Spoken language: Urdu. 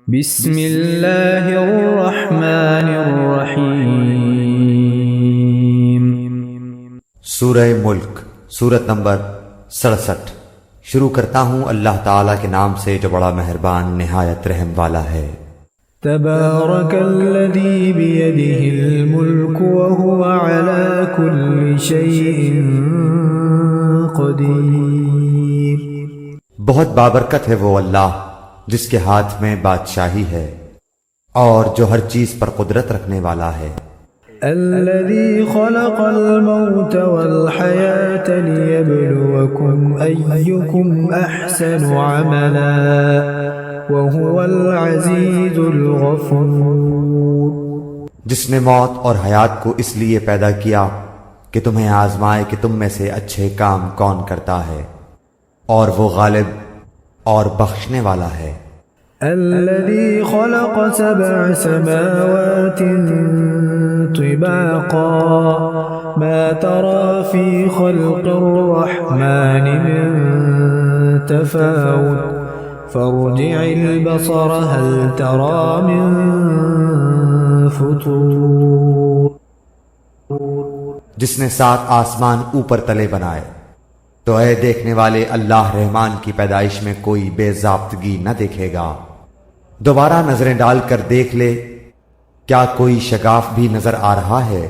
بسم اللہ الرحمن الرحیم۔ سورہ ملک، سورت نمبر 67۔ شروع کرتا ہوں اللہ تعالیٰ کے نام سے جو بڑا مہربان نہایت رحم والا ہے۔ تبارک الذی بیدہ الملک وہو علی کل شیء قدیر۔ بہت بابرکت ہے وہ اللہ جس کے ہاتھ میں بادشاہی ہے اور جو ہر چیز پر قدرت رکھنے والا ہے۔ الذی خلق الموت والحیاة لیبلوکم ایکم احسن عملا وهو العزیز الغفور۔ جس نے موت اور حیات کو اس لیے پیدا کیا کہ تمہیں آزمائے کہ تم میں سے اچھے کام کون کرتا ہے، اور وہ غالب اور بخشنے والا ہے۔ الذي خلق 7 سماوات طباقا ما ترى في خلق الرحمن من تفاوت فارجع البصر هل ترى من فطور۔ جس نے 7 آسمان اوپر تلے بنائے، تو اے دیکھنے والے اللہ رحمان کی پیدائش میں کوئی بے ضابطگی نہ دیکھے گا۔ دوبارہ نظریں ڈال کر دیکھ لے، کیا کوئی شگاف بھی نظر آ رہا ہے؟